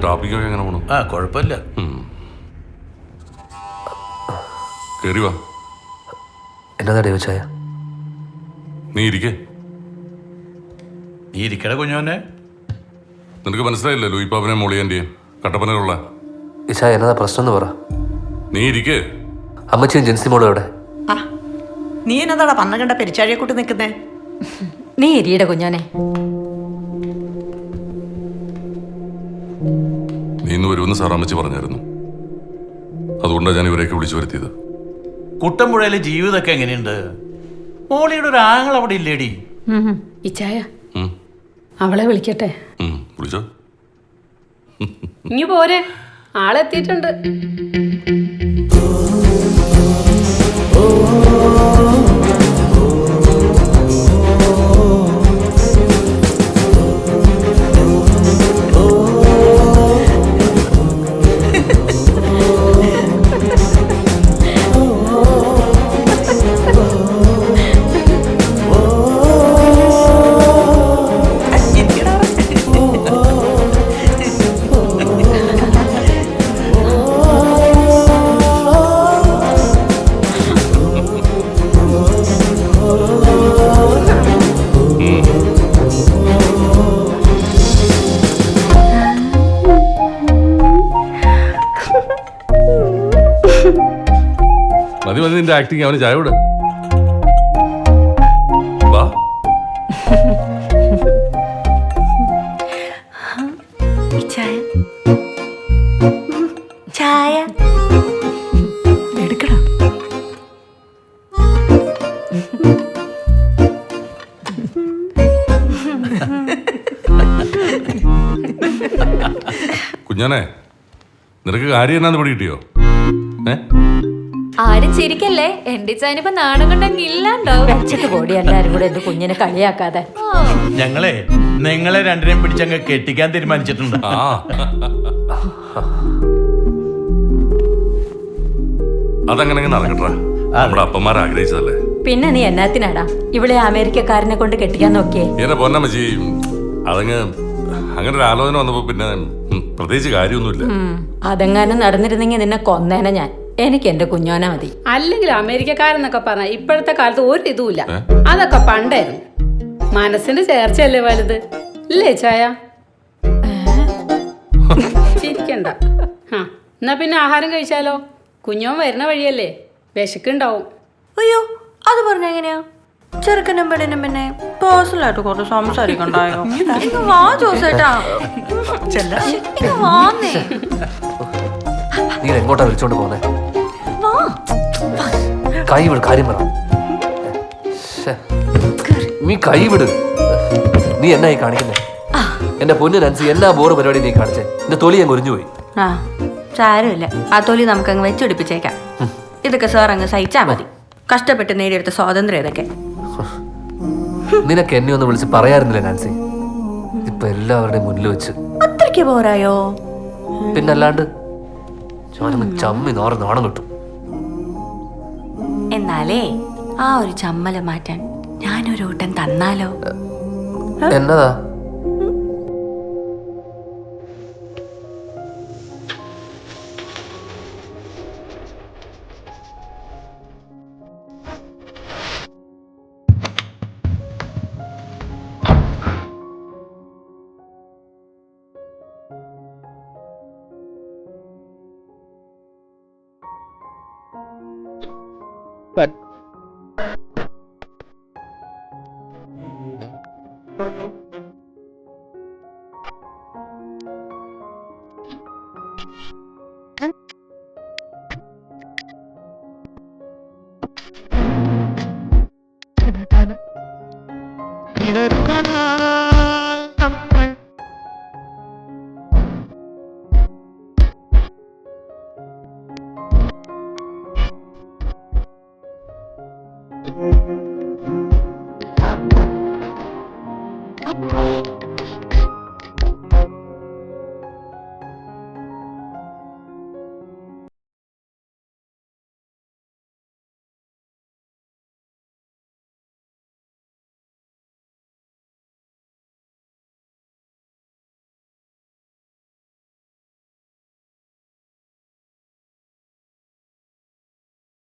ട്രാഫിക്കൊക്കെ എങ്ങനെ പോണു? കുഴപ്പമില്ല. കേറി വാ. എന്നതാ ചോദിച്ചായ? നീ ഇരിക്കേ. നീ ഇരിക്കട കുഞ്ഞോനെ. നിനക്ക് മനസ്സിലായില്ലേ ലൂയിപ്പാപ്പനെ മോളിയന്റെയും കട്ടപ്പനയുള്ള? ഇച്ചായ എന്നതാ പ്രശ്നം എന്ന് പറ. നീ ഇരിക്കേ. അമ്മച്ചിയും ജെൻസി മോളും എവിടെ? നീ എന്നതാടാ പന്ന കണ്ട പെരിച്ചാഴിയെ കൂട്ടി നിൽക്കുന്നേ? നീ ഇരിയുടെ കുഞ്ഞോനെ. നീ ഇന്ന് വരുമെന്ന് സാറാമ്മച്ചി പറഞ്ഞായിരുന്നു. അതുകൊണ്ടാണ് ഞാൻ ഇവരെയൊക്കെ വിളിച്ചു വരുത്തിയത്. കുട്ടമ്പുഴയിലെ ജീവിതമൊക്കെ എങ്ങനെയുണ്ട്? മോളിയുടെ ഒരു ആങ്ങൾ അവിടെ ഇല്ലേടി? ഇച്ചായ അവളെ വിളിക്കട്ടെ. വിളിച്ചോ. ഇങ്ങ് പോരെ, ആളെത്തിയിട്ടുണ്ട്. മതി മതി നിന്റെ ആക്ടിങ്. അവന് ചായ വിട. വാ. ചായ എടുക്കണം. കുഞ്ഞാനെ, നിനക്ക് കാര്യം എന്നാന്ന് പിടി കിട്ടിയോ? ആരും ചിരിക്കല്ലേ, എന്റെ ചാനിപ്പോ നാണം കൊണ്ടങ്ങ് ഇല്ലാണ്ടാവും. വെച്ചിട്ട് കൂടി എല്ലാരും കൂടെ എന്റെ കുഞ്ഞിനെ കളിയാക്കാതെ. ഞങ്ങളെ നിങ്ങളെ രണ്ടിനെയും പിടിച്ചങ്ങ് കെട്ടിക്കാൻ തീരുമാനിച്ചിട്ടുണ്ട്. അതങ്ങനെ നടക്കട്ടാ, നമ്മുടെ അപ്പന്മാർ ആഗ്രഹിച്ചതല്ലേ. പിന്നെ നീ എന്നാത്തിനാടാ ഇവിടെ അമേരിക്കക്കാരനെ കൊണ്ട് കെട്ടിക്കാൻ നോക്കിയേ? എന്നെ പൊന്നമ്മച്ചി, അതങ്ങ് അങ്ങനെ ഒരു ആലോചന വന്നപ്പോ പിന്നെ പ്രത്യേകിച്ച് കാര്യമൊന്നുമില്ല. അതെങ്ങാനും നടന്നിരുന്നെങ്കിൽ നിന്നെ കൊന്നേനെ ഞാൻ. എനിക്ക് എന്റെ കുഞ്ഞോനെ മതി. അല്ലെങ്കിൽ അമേരിക്കക്കാരെന്നൊക്കെ പറഞ്ഞ ഇപ്പോഴത്തെ കാലത്ത് ഒരു ഇതുമില്ല. അതൊക്കെ പണ്ടായിരുന്നു. മനസ്സിന്റെ ചേർച്ചയല്ലേ വലുത്, ഇല്ലേ ചായ? ചിരിക്കണ്ട. എന്നാ പിന്നെ ആഹാരം കഴിച്ചാലോ? കുഞ്ഞോൻ വരുന്ന വഴിയല്ലേ, വിശക്കുണ്ടാവും. അയ്യോ, അത് പറഞ്ഞ എങ്ങനെയാ? ചെറുക്കനും പെണ്ണിനും പിന്നെ പേഴ്സണലായിട്ട് കുറച്ച് സംസാരിക്കണ്ടായോ? വാ ജോസേട്ടാ, വാന്നേ. നീ എങ്ങോട്ടാ വിളിച്ചോണ്ട് പോന്നെ? കൈ വിട്, കാര്യം പറ. നീ കൈ വിട്. നീ എന്നായി കാണിക്കുന്നേ? എന്റെ പൊന്നു നൻസി, എന്നാ ബോറ് പരിപാടി നീ കാണിച്ചേ? എന്റെ തൊലി അങ്ങ് ഒരിഞ്ഞു പോയി. സാരമില്ല, ആ തൊലി നമുക്ക് അങ്ങ് വെച്ചൊടിപ്പിച്ചേക്കാം. ഇതൊക്കെ സാർ അങ്ങ് സഹിച്ചാ മതി. കഷ്ടപ്പെട്ട് നേടിയെടുത്ത സ്വാതന്ത്ര്യം ഇതൊക്കെ. നിനക്ക് എന്നെ ഒന്ന് വിളിച്ച് പറയാറുന്നില്ല നാൻസി? ഇപ്പൊ എല്ലാവരുടെയും മുന്നിൽ വെച്ച് അത്രയ്ക്ക് പോരായോ? പിന്നല്ലാണ്ട് ഞാനൊന്ന് ചമ്മി നാണം കിട്ടും. എന്നാലേ ആ ഒരു ചമ്മല മാറ്റാൻ ഞാനൊരു ഊട്ടം തന്നാലോ? എന്നതാ? But